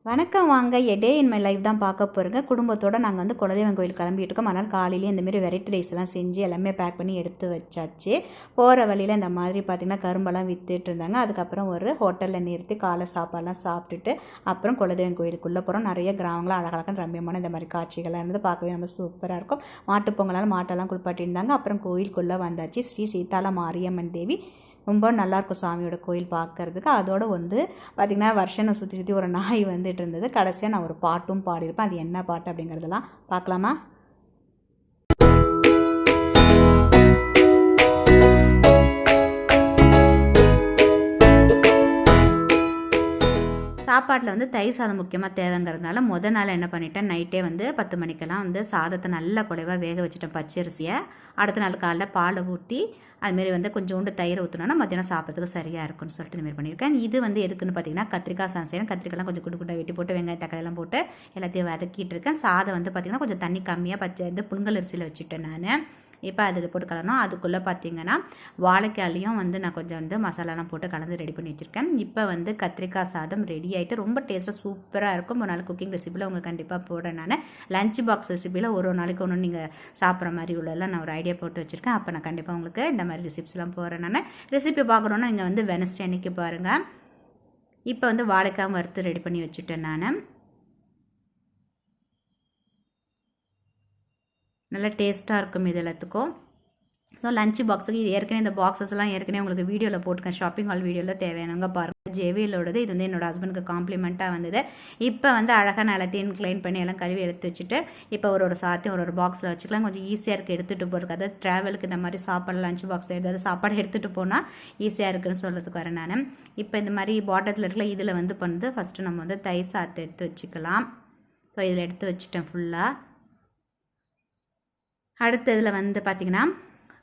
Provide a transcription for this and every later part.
வணக்கம் வாங்க டே in my life தான் பார்க்க போகிறேங்க. குடும்பத்தோடு நாங்கள் வந்து குலதெய்வம் கோயில் கிளம்பிட்டு இருக்கோம். அதனால் காலையிலேயே இந்தமாரி வெரைட்டி ரைஸ் எல்லாம் செஞ்சு எல்லாமே பேக் பண்ணி எடுத்து வச்சாச்சு. போகிற வழியில் இந்த மாதிரி பார்த்திங்கன்னா கரும்பெல்லாம் விற்றுட்டு இருந்தாங்க. அதுக்கப்புறம் ஒரு ஹோட்டலில் நிறுத்தி காலை சாப்பாடெல்லாம் சாப்பிட்டுட்டு அப்புறம் குலதெய்வம் கோயிலுக்குள்ளே போகிறோம். நிறைய கிராமங்களாம் அழகழகான ரம்யமான இந்த மாதிரி காட்சிகள்லாம் இருந்து பார்க்கவே நம்ம சூப்பராக இருக்கும். மாட்டுப் பொங்கலால் மாட்டெல்லாம் குளிப்பாட்டியிருந்தாங்க. அப்புறம் கோயிலுக்குள்ளே வந்தாச்சு. ஸ்ரீ சீதாலா மாரியம்மன் தேவி ரொம்ப நல்லாயிருக்கும் சாமியோட கோயில் பார்க்குறதுக்கு. அதோடு வந்து பார்த்திங்கன்னா வருஷனை சுற்றி சுற்றி ஒரு நாய் வந்துட்டு இருந்தது. கடைசியாக நான் ஒரு பாட்டும் பாடியிருப்பேன். அது என்ன பாட்டு அப்படிங்கிறதெல்லாம் பார்க்கலாமா? சாப்பாட்டில் வந்து தயிர் சாதம் முக்கியமாக தேவைங்கிறதுனால நாள் என்ன பண்ணிட்டேன், நைட்டே வந்து 10 மணிக்கெல்லாம் வந்து சாதத்தை நல்லா குறைவாக வேக வச்சுட்டேன் பச்சரிசியை. அடுத்த நாள் காலைல பாலை ஊற்றி அதுமாரி வந்து கொஞ்சோண்டு தயிர் ஊற்றினோன்னா மத்தியானம் சாப்பிட்றதுக்கு சரியாக இருக்குன்னு சொல்லிட்டு இதுமாரி பண்ணியிருக்கேன். இது வந்து எதுக்குன்னு பார்த்தீங்கன்னா கத்திரிக்காய் சாதம் செய்யணும். கத்திரிக்காய்லாம் கொஞ்சம் குண்டு குண்டாக வெட்டி போட்டு வெங்காயம் தக்காளியெல்லாம் போட்டு எல்லாத்தையும் வதக்கிட்டு இருக்கேன். சாதம் வந்து பார்த்திங்கன்னா கொஞ்சம் தண்ணி கம்மியாக பச்சை வந்து புழுங்கல் அரிசியில் வச்சுட்டேன் நான். இப்போ அது போட்டு கலரணும். அதுக்குள்ளே பார்த்திங்கன்னா வாழைக்காயிலையும் வந்து நான் கொஞ்சம் வந்து மசாலாலாம் போட்டு கலந்து ரெடி பண்ணி வச்சுருக்கேன். இப்போ வந்து கத்திரிக்காய் சாதம் ரெடி ஆகிட்டு ரொம்ப டேஸ்ட்டாக சூப்பராக இருக்கும். ஒரு நாள் குக்கிங் ரெசிப்பியில் உங்களுக்கு கண்டிப்பாக போடுறேன் நான். லஞ்ச் பாக்ஸ் ரெசிப்பியில் ஒரு நாளைக்கு ஒன்று நீங்கள் சாப்பிட்ற மாதிரி உள்ளதெல்லாம் நான் ஒரு ஐடியா போட்டு வச்சுருக்கேன். அப்போ நான் கண்டிப்பாக உங்களுக்கு இந்த மாதிரி ரெசிப்ஸ்லாம் போடுறேன் நான். ரெசிபி பார்க்கணுன்னா நீங்கள் வந்து வெனஸ்டே அன்றைக்கி பாருங்கள். இப்போ வந்து வாழைக்காய் வறுத்து ரெடி பண்ணி வச்சுட்டேன் நான். நல்லா டேஸ்ட்டாக இருக்கும் இது எல்லாத்துக்கும். ஸோ லஞ்ச் பாக்ஸுக்கு இது ஏற்கனவே இந்த பாக்ஸஸ்லாம் ஏற்கனவே உங்களுக்கு வீடியோவில் போட்டுருக்கேன். ஷாப்பிங் ஹால் வீடியோவில் தேவையானவங்க பாருங்கள். ஜேவியலோடது இது வந்து என்னோடய ஹஸ்பண்டுக்கு காம்ப்ளிமெண்ட்டாக வந்தது. இப்போ வந்து அழகாக நான் எல்லாத்தையும் க்ளீன் பண்ணி எல்லாம் கழுவி எடுத்து வச்சுட்டு இப்போ ஒரு சாத்தையும் ஒரு பாக்ஸில் வச்சுக்கலாம். கொஞ்சம் ஈஸியாக இருக்குது எடுத்துகிட்டு போகிறதுக்கு. அதாவது ட்ராவலுக்கு இந்த மாதிரி சாப்பாடு லஞ்ச் பாக்ஸ் ஏதாவது சாப்பாடு எடுத்துகிட்டு போனால் ஈஸியாக இருக்குதுன்னு சொல்கிறதுக்கு வரேன் நான். இப்போ இந்த மாதிரி பாட்டில் இருக்கல இதில் வந்து பண்ணுறது ஃபஸ்ட்டு நம்ம வந்து தயிர் சாத்தை எடுத்து வச்சுக்கலாம். ஸோ இதில் எடுத்து வச்சுட்டேன் ஃபுல்லாக. அடுத்ததில் வந்து பார்த்திங்கன்னா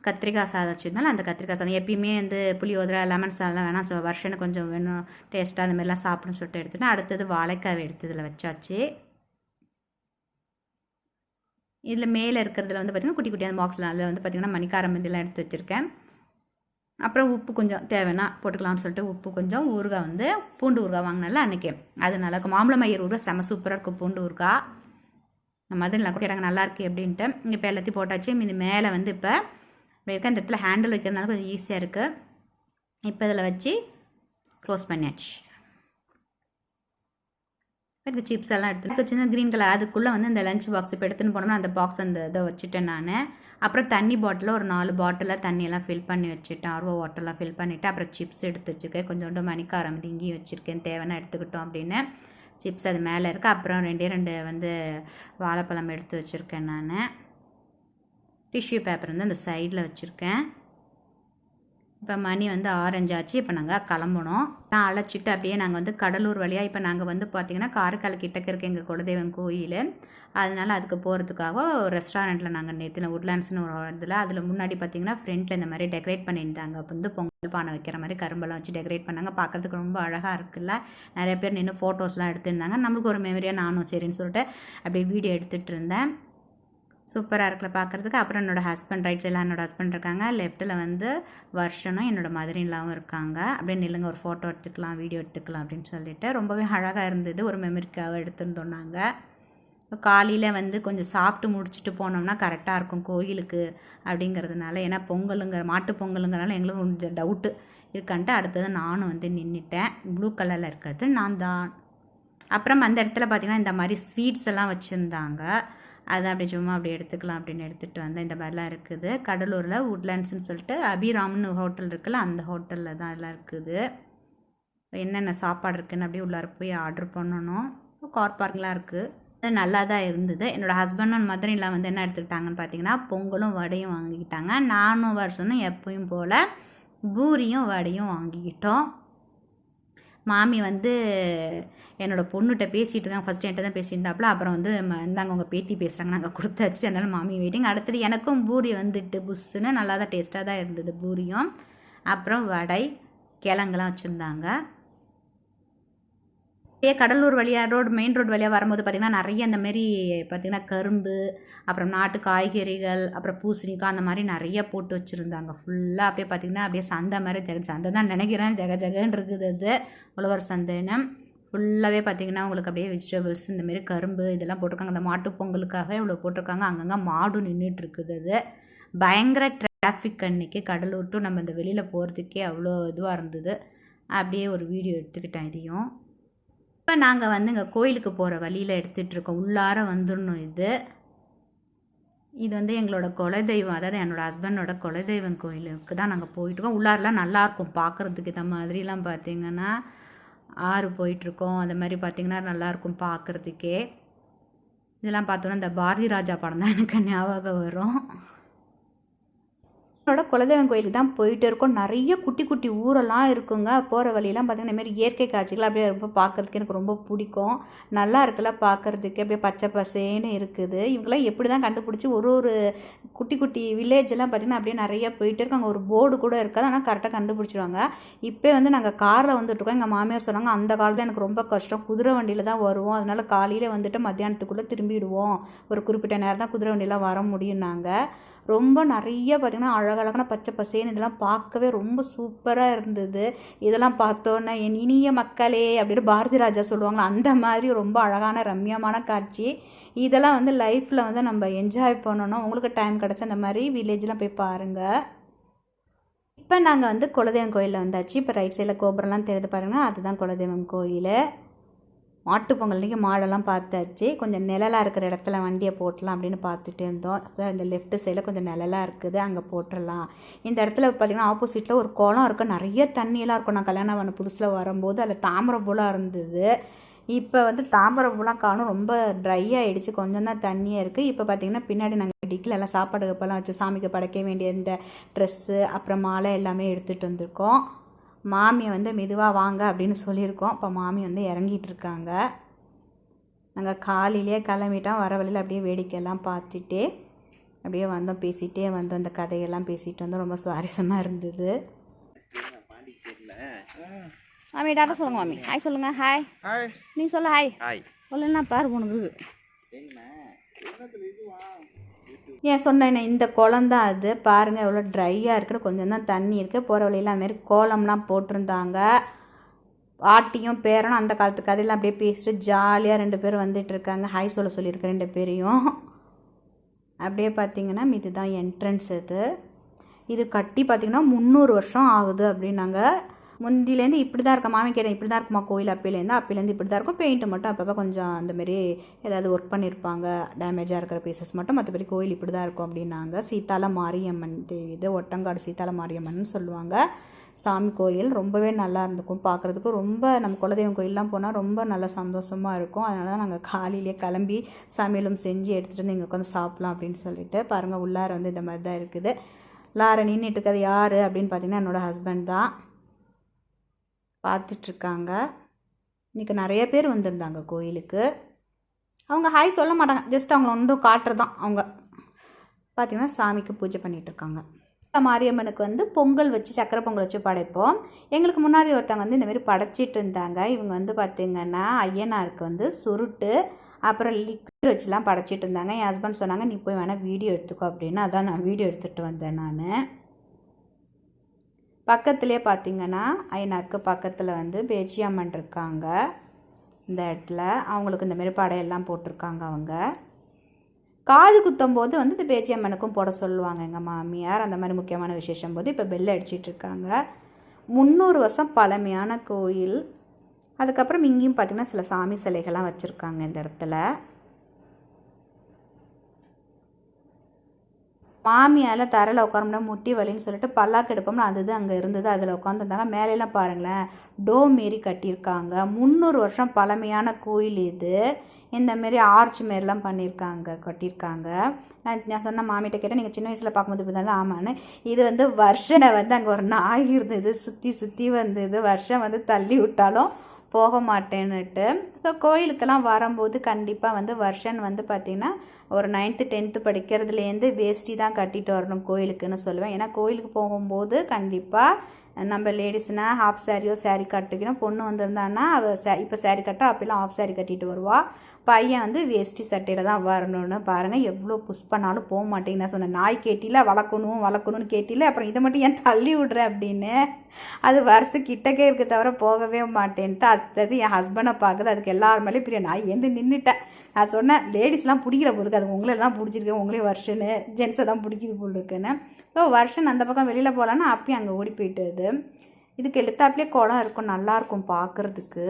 கத்திரிக்காய் சாதம் வச்சுருந்தாலும் அந்த கத்திரிக்காய் சாதம் எப்பயுமே வந்து புளியோதரை லெமன் சாதம் வேணாம். ஸோ வருஷனுக்கு கொஞ்சம் வேணும் டேஸ்ட்டாக அந்த மாதிரிலாம் சாப்பிடணும்னு சொல்லிட்டு எடுத்துகிட்டு அடுத்தது வாழைக்காய் எடுத்து இதில் வச்சாச்சு. இதில் மேலே இருக்கிறதுல வந்து பார்த்திங்கன்னா குட்டி குட்டியான பாக்ஸில் அதில் வந்து பார்த்திங்கன்னா மணிக்காரம் இதெல்லாம் எடுத்து வச்சுருக்கேன். அப்புறம் உப்பு கொஞ்சம் தேவைன்னா போட்டுக்கலாம்னு சொல்லிட்டு உப்பு கொஞ்சம், ஊறுகாய் வந்து பூண்டு ஊறுகாய் வாங்கினால அன்றைக்கி அது நல்லாயிருக்கும். மாம்பழம் மயிர் ஊறுகாய் செம சூப்பராக இருக்கும் பூண்டு ஊறுகாய். மதுரை கூட எனக்கு நல்லாயிருக்கு அப்படின்ட்டு இப்போ எல்லாத்தையும் போட்டாச்சு. இது மேலே வந்து இப்போ இருக்க இந்த இடத்துல ஹேண்டில் வைக்கிறதுனால கொஞ்சம் ஈஸியாக இருக்குது. இப்போ இதில் வச்சு க்ளோஸ் பண்ணியாச்சு. எனக்கு சிப்ஸ் எல்லாம் எடுத்துகிட்டு சின்ன க்ரீன் கலர் அதுக்குள்ளே வந்து இந்த லஞ்ச் பாக்ஸ் இப்போ எடுத்துன்னு போனோம்னா அந்த பாக்ஸ் அந்த இதை வச்சுட்டேன் நான். அப்புறம் தண்ணி பாட்டிலில் ஒரு 4 பாட்டிலில் தண்ணியெல்லாம் ஃபில் பண்ணி வச்சுட்டேன். ஆர்வோ வாட்டர்லாம் ஃபில் பண்ணிவிட்டு அப்புறம் சிப்ஸ் எடுத்து வச்சுருக்கேன். கொஞ்சோண்டு மணிக்காரம் இங்கேயும் வச்சுருக்கேன் தேவைன்னா எடுத்துக்கிட்டோம் அப்படின்னு. சிப்ஸ் அது மேலே இருக்குது. அப்புறம் 2 வந்து வாழைப்பழம் எடுத்து வச்சுருக்கேன் நான். டிஷ்யூ பேப்பர் வந்து அந்த சைடில் வச்சுருக்கேன். இப்போ மணி வந்து 6 ஆச்சு. இப்போ நாங்கள் கிளம்பணும். நான் அழைச்சிட்டு அப்படியே நாங்கள் வந்து கடலூர் வழியாக இப்போ நாங்கள் வந்து பார்த்திங்கன்னா காரைக்கால் கிட்டக்க இருக்க எங்கள் குலதெய்வம் கோயில். அதனால் அதுக்கு போகிறதுக்காக ஒரு ரெஸ்டாரண்ட்டில் நாங்கள் நேற்று உட்லாண்ட்ஸ்னு ஒரு இதில் அதில் முன்னாடி பார்த்திங்கன்னா ஃப்ரண்ட்டில் இந்த மாதிரி டெக்கரேட் பண்ணியிருந்தாங்க. அப்போ வந்து பொங்கல் பானை வைக்கிற மாதிரி கரும்பெல்லாம் வச்சு டெக்கரேட் பண்ணாங்க. பார்க்குறதுக்கு ரொம்ப அழகாக இருக்குல்ல. நிறைய பேர் நின்று ஃபோட்டோஸ்லாம் எடுத்துருந்தாங்க. நம்மளுக்கு ஒரு மெமரியாக நானும் சரின்னு சொல்லிட்டு அப்படியே வீடியோ எடுத்துகிட்டு இருந்தேன். சூப்பராக இருக்குல்ல பார்க்குறதுக்கு. அப்புறம் என்னோடய ஹஸ்பண்ட் ரைட் சைடில் என்னோடய ஹஸ்பண்ட் இருக்காங்க. லெஃப்ட்டில் வந்து வருஷனும் என்னோடய மதுரையிலாவும் இருக்காங்க. அப்படியே நில்லுங்க ஒரு ஃபோட்டோ எடுத்துக்கலாம் வீடியோ எடுத்துக்கலாம் அப்படின்னு சொல்லிட்டு ரொம்பவே அழகாக இருந்தது. ஒரு மெமரிக்காக எடுத்துருந்தோம் நாங்கள். காலையில் வந்து கொஞ்சம் சாப்பிட்டு முடிச்சுட்டு போனோம்னா கரெக்டாக இருக்கும் கோயிலுக்கு அப்படிங்கிறதுனால. ஏன்னா பொங்கலுங்கிற மாட்டு பொங்கலுங்கிறனால எங்களுக்கு கொஞ்சம் டவுட்டு இருக்கான்ட்டு அடுத்தது நானும் வந்து நின்றுட்டேன். ப்ளூ கலரில் இருக்கிறது நான் தான். அப்புறம் அந்த இடத்துல பார்த்திங்கன்னா இந்த மாதிரி ஸ்வீட்ஸ் எல்லாம் வச்சுருந்தாங்க. அதை அப்படி சும்மா அப்படி எடுத்துக்கலாம் அப்படின்னு எடுத்துகிட்டு வந்தேன். இந்த மாதிரிலாம் இருக்குது. கடலூரில் உட்லாண்ட்ஸ்ன்னு சொல்லிட்டு அபிராம்னு ஹோட்டல் இருக்குல்ல அந்த ஹோட்டலில் தான் எல்லாம் இருக்குது. என்னென்ன சாப்பாடு இருக்குதுன்னு அப்படியே உள்ளார போய் ஆர்டர் பண்ணணும். கார் பார்க்கிங்லாம் இருக்குது. அது நல்லா தான் இருந்தது. என்னோடய ஹஸ்பண்டும் மதுரையில் வந்து என்ன எடுத்துக்கிட்டாங்கன்னு பார்த்தீங்கன்னா பொங்கலும் வடையும் வாங்கிக்கிட்டாங்க. நானும் வருஷனும் எப்பயும் போல் பூரியும் வடையும் வாங்கிக்கிட்டோம். மாமி வந்து என்னோடய பொண்ணுகிட்ட பேசிகிட்டு இருக்காங்க. ஃபஸ்ட்டு என்கிட்ட தான் பேசியிருந்தாப்புல. அப்புறம் வந்து இந்தாங்க உங்கள் பேத்தி பேசுகிறாங்க நாங்கள் கொடுத்தாச்சு. அதனால் மாமி வெயிட்டிங். அடுத்தது எனக்கும் பூரி வந்துட்டு புஷ்ஷுன்னு நல்லா தான் டேஸ்ட்டாக தான் இருந்தது பூரியும். அப்புறம் வடை கிழங்குலாம் வச்சுருந்தாங்க. அப்படியே கடலூர் வழியாக மெயின் ரோடு வழியாக வரும்போது பார்த்திங்கன்னா நிறைய இந்த மாரி பார்த்திங்கன்னா கரும்பு அப்புறம் நாட்டு காய்கறிகள் அப்புறம் பூசணிக்காய் அந்த மாதிரி நிறைய போட்டு வச்சுருந்தாங்க. ஃபுல்லாக அப்படியே பார்த்திங்கன்னா அப்படியே சந்தை மாதிரி சந்தை தான் நினைக்கிறேன். ஜெகன்னு இருக்குது அது உழவர் சந்தைன்னு. ஃபுல்லாகவே பார்த்திங்கன்னா உங்களுக்கு அப்படியே வெஜிடபிள்ஸ் இந்தமாரி கரும்பு இதெல்லாம் போட்டிருக்காங்க. அந்த மாட்டு பொங்கலுக்காக இவ்வளோ போட்டிருக்காங்க. அங்கங்கே மாடும் நின்றுட்டுருக்குது. அது பயங்கர டிராஃபிக் அன்றைக்கி கடலூர் டு நம்ம இந்த வெளியில் போகிறதுக்கே அவ்வளோ இதுவாக இருந்தது. அப்படியே ஒரு வீடியோ எடுத்துக்கிட்டேன் இதையும். இப்போ நாங்கள் வந்து இங்கே கோயிலுக்கு போகிற வழியில் எடுத்துகிட்ருக்கோம். உள்ளார வந்துடணும். இது வந்து எங்களோட குலதெய்வம், அதாவது என்னோடய ஹஸ்பண்டோட குலதெய்வம் கோயிலுக்கு தான் நாங்கள் போயிட்டுருக்கோம். உள்ளாரெலாம் நல்லாயிருக்கும் பார்க்குறதுக்கு. இந்த மாதிரிலாம் பார்த்திங்கன்னா ஆறு போயிட்டுருக்கோம். அந்த மாதிரி பார்த்திங்கன்னா நல்லாயிருக்கும் பார்க்குறதுக்கே. இதெல்லாம் பார்த்தோன்னா இந்த பாரதி ராஜா படம் தான் எனக்கு ஞாபகம் வரும். என்னோட குலதெய்வம் கோயிலுக்கு தான் போயிட்டு இருக்கோம். நிறைய குட்டி குட்டி ஊரெல்லாம் இருக்குங்க. போகிற வழியெல்லாம் பார்த்திங்கன்னா இந்தமாரி இயற்கை காட்சிகள் அப்படியே ரொம்ப பார்க்குறதுக்கு எனக்கு ரொம்ப பிடிக்கும். நல்லா இருக்குல்ல பார்க்குறதுக்கு, அப்படியே பச்சை பசேன்னு இருக்குது. இவங்களாம் எப்படி தான் கண்டுபிடிச்சி ஒரு குட்டி குட்டி வில்லேஜெல்லாம் பார்த்திங்கன்னா அப்படியே நிறைய போயிட்டு இருக்கு. அங்கே ஒரு போர்டு கூட இருக்காது, ஆனால் கரெக்டாக கண்டுபிடிச்சிடுவாங்க. இப்போ வந்து நாங்கள் காரில் வந்துட்டுருக்கோம். எங்கள் மாமியார் சொன்னாங்க அந்த காலத்தில் எனக்கு ரொம்ப கஷ்டம், குதிரை வண்டியில் தான் வருவோம், அதனால் காலையில் வந்துட்டு மத்தியானத்துக்குள்ளே திரும்பிடுவோம், ஒரு குறிப்பிட்ட நேரம் தான் குதிரை வண்டியில் வர முடியும்னாங்க. ரொம்ப நிறைய பார்த்திங்கன்னா அழகழகான பச்சை பசேன்னு இதெல்லாம் பார்க்கவே ரொம்ப சூப்பராக இருந்தது. இதெல்லாம் பார்த்தோன்னே என் இனிய மக்களே அப்படின்னு பாரதி ராஜா சொல்லுவாங்களா, அந்த மாதிரி ரொம்ப அழகான ரம்யமான காட்சி. இதெல்லாம் வந்து லைஃப்பில் வந்து நம்ம என்ஜாய் பண்ணணும். உங்களுக்கு டைம் கிடச்சா அந்த மாதிரி வில்லேஜ்லாம் போய் பாருங்கள். இப்போ நாங்கள் வந்து குலதெய்வம் கோயிலில் வந்தாச்சு. இப்போ ரைட் சைடில் கோபுரம்லாம் தெரியுது பாருங்கள், அதுதான் குலதெய்வம் கோயில். மாட்டுப்பொங்கல் அன்றைக்கி மாடெல்லாம் பார்த்தாச்சு. கொஞ்சம் நிழலாக இருக்கிற இடத்துல வண்டியை போட்டலாம் அப்படின்னு பார்த்துட்டு இருந்தோம். இந்த லெஃப்ட் சைடில் கொஞ்சம் நிழலாக இருக்குது, அங்கே போட்டுடலாம். இந்த இடத்துல பார்த்திங்கன்னா ஆப்போசிட்டில் ஒரு குளம் இருக்குது, நிறைய தண்ணியெல்லாம் இருக்கும். நான் கல்யாணம் பண்ண புதுசில் வரும்போது அதில் தாமரைப்பூலாம் இருந்தது. இப்போ வந்து தாமரைப்பூலாம் காணும், ரொம்ப ட்ரை ஆகிடுச்சு, கொஞ்சம் தான் தண்ணியாக இருக்குது. இப்போ பார்த்திங்கன்னா பின்னாடி நாங்கள் டிக்கில் எல்லாம் சாப்பாடு கப்பெல்லாம் வச்சு சாமிக்கு படைக்க வேண்டிய இந்த ட்ரெஸ்ஸு அப்புறம் மாலை எல்லாமே எடுத்துகிட்டு வந்திருக்கோம். மாமியை வந்து மெதுவாக வாங்க அப்படின்னு சொல்லியிருக்கோம். இப்போ மாமி வந்து இறங்கிட்டு இருக்காங்க. நாங்கள் காலையிலே கிளம்பிட்டோம். வர வழியில் அப்படியே வேடிக்கையெல்லாம் பார்த்துட்டு அப்படியே வந்தோம், பேசிகிட்டே வந்தோம். இந்த கதையெல்லாம் பேசிகிட்டு வந்தோம், ரொம்ப சுவாரஸ்யமாக இருந்தது. மாமி டாட்டா சொல்லுங்க. மாமி ஹாய் சொல்லுங்க. ஹாய். நீ சொல்ல ஹாய். சொல்லுன்னா பாரு உனக்கு ஏன் சொன்னேன், இந்த குளம் தான் அது. பாருங்கள் எவ்வளோ ட்ரையாக இருக்குன்னு, கொஞ்சம் தான் தண்ணி இருக்குது. போகிற வழியில் அதுமாரி கோலம்லாம் போட்டிருந்தாங்க. பாட்டியும் பேரனும் அந்த காலத்து கதையெல்லாம் அப்படியே பேசிட்டு ஜாலியாக 2 பேரும் வந்துட்டுருக்காங்க. ஹாய் சொல்லியிருக்கேன் 2 பேரையும். அப்படியே பார்த்திங்கன்னா இதுதான் என்ட்ரன்ஸ். இது கட்டி பார்த்திங்கன்னா 300 வருஷம் ஆகுது அப்படின்னாங்க. முந்திலேருந்து இப்படி தான் இருக்கா. மாமி கேட்டேன், இப்படி தான் இருக்குமா கோயில் அப்போலேருந்து இப்படி தான் இருக்கும். பெயிண்ட்டு மட்டும் அப்பப்போ கொஞ்சம் அந்தமாரி ஏதாவது ஒர்க் பண்ணியிருப்பாங்க, டேமேஜாக இருக்கிற பீசஸ் மட்டும், மற்றபடி கோயில் இப்படி தான் இருக்கும் அப்படின்னாங்க. சீதால மாரியம்மன் இது ஒட்டங்காடு சீதால மாரியம்மன் சொல்லுவாங்க. சாமி கோயில் ரொம்பவே நல்லா இருந்துக்கும் பார்க்குறதுக்கு. ரொம்ப நம்ம குலதெய்வம் கோயிலெலாம் போனால் ரொம்ப நல்லா சந்தோஷமாக இருக்கும். அதனால தான் நாங்கள் காலையிலே கிளம்பி சமையலும் செஞ்சு எடுத்துகிட்டு வந்து இங்கே உட்காந்து சாப்பிட்லாம் அப்படின்னு சொல்லிட்டு. பாருங்கள் உள்ளார வந்து இந்த மாதிரி தான் இருக்குது. லாரை நின்றுட்டு இருக்கிறது யார் அப்படின்னு பார்த்தீங்கன்னா என்னோடய ஹஸ்பண்ட் தான் பார்த்துட்ருக்காங்க. இன்றைக்கி நிறைய பேர் வந்திருந்தாங்க கோயிலுக்கு. அவங்க ஹாய் சொல்ல மாட்டாங்க, ஜஸ்ட் அவங்கள வந்து காட்டுறதான். அவங்க பார்த்திங்கன்னா சாமிக்கு பூஜை பண்ணிகிட்ருக்காங்க. மாரியம்மனுக்கு வந்து பொங்கல் வச்சு சக்கரை பொங்கல் வச்சு படைப்போம். எங்களுக்கு முன்னாடி ஒருத்தவங்க வந்து இந்தமாரி படைச்சிட்டு இருந்தாங்க. இவங்க வந்து பார்த்திங்கன்னா ஐயனாருக்கு வந்து சுருட்டு அப்புறம் லிக்விட் வச்சுலாம் படைச்சிட்டு இருந்தாங்க. என் ஹஸ்பண்ட் சொன்னாங்க நீ போய் வேணால் வீடியோ எடுத்துக்கோ அப்படின்னு. அதான் நான் வீடியோ எடுத்துகிட்டு வந்தேன். நான் பக்கத்துலேயே பார்த்திங்கன்னா ஐயனாருக்கு பக்கத்தில் வந்து பேச்சியம்மன் இருக்காங்க. இந்த இடத்துல அவங்களுக்கு இந்தமாரி படையெல்லாம் போட்டிருக்காங்க. அவங்க காது குத்தும் போது வந்து இந்த பேச்சியம்மனுக்கும் போட சொல்லுவாங்க எங்கள் மாமியார். அந்த மாதிரி முக்கியமான விசேஷம் போது இப்போ பெல் அடிச்சிட்ருக்காங்க. 300 வருஷம் பழமையான கோயில். அதுக்கப்புறம் இங்கேயும் பார்த்திங்கன்னா சில சாமி சிலைகள்லாம் வச்சுருக்காங்க இந்த இடத்துல. மாமியால் தரையில் உட்காரோம்னா முட்டி வலின்னு சொல்லிட்டு பல்லாக்கு எடுப்போம்னா அது அங்கே இருந்தது, அதில் உட்காந்துருந்தாங்க. மேலெல்லாம் பாருங்களேன் டோம் மாரி கட்டியிருக்காங்க. 300 வருஷம் பழமையான கோயில் இது. இந்தமாரி ஆர்ச் மாரிலாம் கட்டியிருக்காங்க. நான் சொன்ன மாமிகிட்ட கேட்டேன், நீங்கள் சின்ன வயசில் பார்க்கும்போது இப்படி இருந்தாலும் ஆமான்னு. இது வந்து வருஷனை வந்து அங்கே ஒரு நாய் இருந்தது, சுற்றி வந்தது. வருஷம் வந்து தள்ளி விட்டாலும் போக மாட்டேன்னுட்டு. ஸோ கோயிலுக்கெல்லாம் வரும்போது கண்டிப்பாக வந்து வருஷன் வந்து பார்த்திங்கன்னா ஒரு 9th 10th படிக்கிறதுலேருந்து வேஷ்டி தான் கட்டிட்டு வரணும் கோயிலுக்குன்னு சொல்லுவேன். ஏன்னா கோயிலுக்கு போகும்போது கண்டிப்பாக நம்ம லேடிஸ்னால் ஹாஃப் சாரியோ சாரீ கட்டிக்கணும். பொண்ணு வந்திருந்தான்னா அவள் இப்போ சாரீ கட்டா அப்பெல்லாம் ஹாஃப் சாரீ கட்டிட்டு வருவாள். பையன் வந்து வேஷ்டி சட்டையில் தான் வரணும்னு. பாருங்கள் எவ்வளோ புஷ் பண்ணாலும் போக மாட்டேங்க. நான் சொன்னேன் நாய் கேட்டில வளர்க்கணும்னு கேட்டில, அப்புறம் இதை மட்டும் ஏன் தள்ளி விட்றேன் அப்படின்னு. அது வருஷம் கிட்டக்கே இருக்க தவிர போகவே மாட்டேன்ட்டு அடுத்தது என் ஹஸ்பண்டை பார்க்குது. அதுக்கு எல்லாரும் மேலேயும் பிரியா நான் நின்றுட்டேன். நான் சொன்னேன் லேடிஸ்லாம் பிடிக்கிற போலுக்கு, அது உங்களே தான் பிடிச்சிருக்கேன், உங்களே வருஷன்னு ஜென்ஸை தான் பிடிக்குது போல் இருக்குன்னு. ஸோ வருஷன் அந்த பக்கம் வெளியில் போகலான்னா அப்பயும் அங்கே ஓடி போயிட்டுது. இதுக்கு எழுத்தாப்புலேயே குளம் இருக்கும், நல்லாயிருக்கும் பார்க்குறதுக்கு.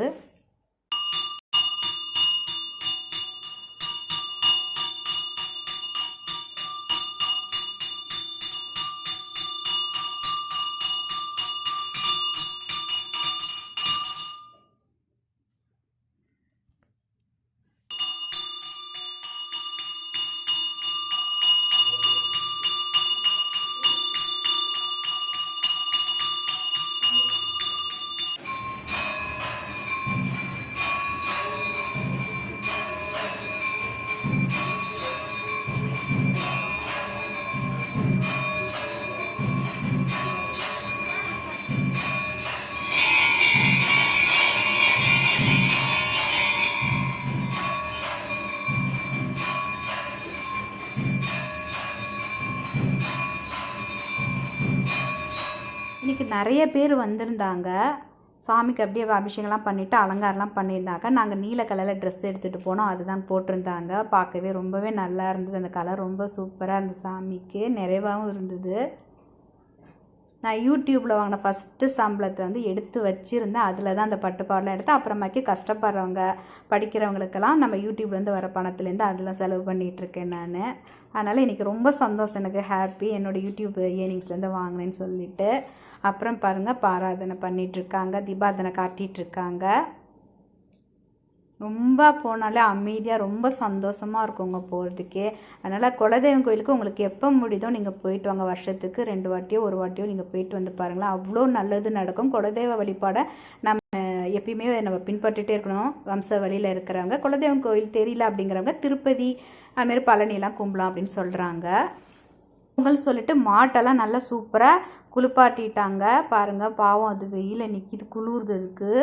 இன்றைக்கி நிறைய பேர் வந்திருந்தாங்க. சாமிக்கு அப்படியே அபிஷேகம்லாம் பண்ணிவிட்டு அலங்காரம்லாம் பண்ணியிருந்தாங்க. நாங்கள் நீல கலரில் ட்ரெஸ் எடுத்துகிட்டு போனோம், அதுதான் போட்டிருந்தாங்க. பார்க்கவே ரொம்பவே நல்லா இருந்தது. அந்த கலர் ரொம்ப சூப்பராக இருந்தது, சாமிக்கு நிறைவாகவும் இருந்தது. நான் யூடியூப்பில் வாங்கின ஃபஸ்ட்டு சம்பளத்தை வந்து எடுத்து வச்சுருந்தேன். அதில் தான் அந்த பட்டுப்பாடெலாம் எடுத்து அப்புறமாக்கி கஷ்டப்படுறவங்க படிக்கிறவங்களுக்கெல்லாம் நம்ம யூடியூப்லேருந்து வர பணத்துலேருந்து அதெல்லாம் செலவு பண்ணிகிட்ருக்கேன் நான். அதனால் இன்றைக்கி ரொம்ப சந்தோஷம், எனக்கு ஹாப்பி என்னோடய யூடியூப் ஏர்னிங்ஸ்லேருந்து வாங்கினேன்னு சொல்லிவிட்டு. அப்புறம் பாருங்கள் பாராதனை பண்ணிகிட்ருக்காங்க, தீபாராதனை காட்டிகிட்ருக்காங்க. ரொம்ப போனாலே அமைதியாக ரொம்ப சந்தோஷமாக இருக்குங்க போகிறதுக்கே. அதனால் குலதெய்வம் கோயிலுக்கு உங்களுக்கு எப்போ முடியுதோ நீங்கள் போயிட்டு வாங்க. வருஷத்துக்கு 2 வாட்டியோ 1 வாட்டியோ நீங்கள் போயிட்டு வந்து பாருங்களேன், அவ்வளோ நல்லது நடக்கும். குலதெய்வ வழிபாடை நம்ம எப்பயுமே நம்ம பின்பற்றிகிட்டே இருக்கணும். வம்ச வழியில் இருக்கிறவங்க குலதெய்வம் கோயில் தெரியல அப்படிங்கிறவங்க திருப்பதி அதுமாரி பழனிலாம் கும்பலாம் அப்படின்னு சொல்கிறாங்க. பொங்கல் சொல்லிட்டு மாட்டெல்லாம் நல்லா சூப்பராக குளிப்பாட்டிட்டாங்க. பாருங்கள் பாவம் அது வெயில நிற்கிது, குளிர்து அதுக்கு.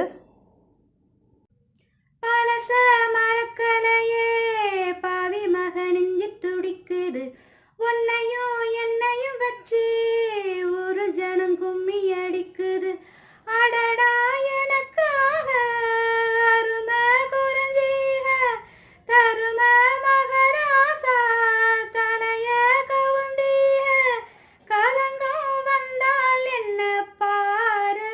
பழச மறக்கலையே பாவி மக நெஞ்சு துடிக்குது, உன்னையும் என்னையும் வச்சு ஒரு ஜனம் கும்மி அடிக்குது. அடடா எனக்காக அருமை குறைஞ்சீக தருமை மகராசா தலைய கவுந்தீக, கலங்கம் வந்தால் என்ன பாரு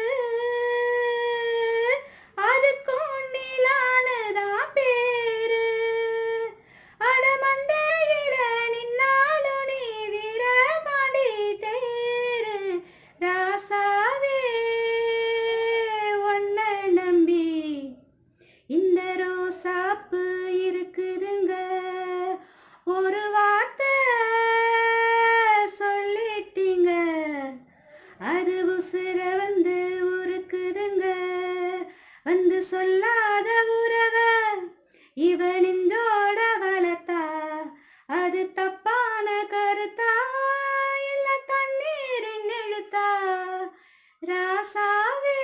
அதுக்கும் நீலானதான் பேரு. அடமந்தையில நின்னாலும் நீ வீரமாடி தேரு ராசாவே ஒன்ன நம்பி இந்த ரோசாப்பு இருக்குதுங்க. ஒரு வார்த்தை சொல்லிட்டீங்க அது உசுர வந்து உருக்குதுங்க. வந்து சொல்லாத உறவ இவ நெஞ்சோட வளர்த்தா அது தப்பான கருத்தா இல்ல தண்ணீரின் எழுத்தா. ராசாவே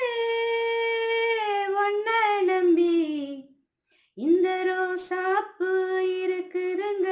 ஒன்ன நம்பி இந்த ரோசாப்பு இருக்குதுங்க.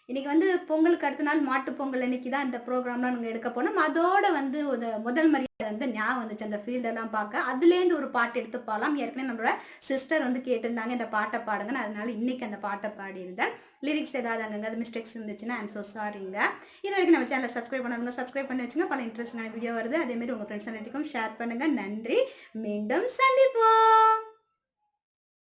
இன்றைக்கி வந்து பொங்கலுக்கு அடுத்த நாள் மாட்டு பொங்கல் அன்றைக்கி தான் இந்த ப்ரோக்ராம்லாம் நாங்கள் எடுக்க போனோம். அதோட வந்து முதல் மரியாதை வந்து ஞாபகம் வந்துச்சு அந்த ஃபீல்டெல்லாம் பார்க்க. அதுலேருந்து ஒரு பாட்டு எடுத்து பாடலாம். ஏற்கனவே நம்மளோட சிஸ்டர் வந்து கேட்டிருந்தாங்க இந்த பாட்டை பாடுங்கன்னு, அதனால இன்றைக்கி அந்த பாட்டை பாடியிருந்தேன். லிரிக்ஸ் ஏதாவது அங்கங்கே அது மிஸ்டேக்ஸ் இருந்துச்சுன்னா ஐம் ஸோ சாரிங்க. இது வரைக்கும் நம்ம சேனலை சப்ஸ்கிரைப் பண்ணாங்க, சப்ஸ்கிரைப் பண்ணி வச்சுங்க. பல இன்ட்ரெஸ்டான வீடியோ வருது. அதேமாரி உங்கள் ஃப்ரெண்ட்ஸ் எல்லாத்துக்கும் ஷேர் பண்ணுங்கள். நன்றி, மீண்டும் சந்திப்போம்.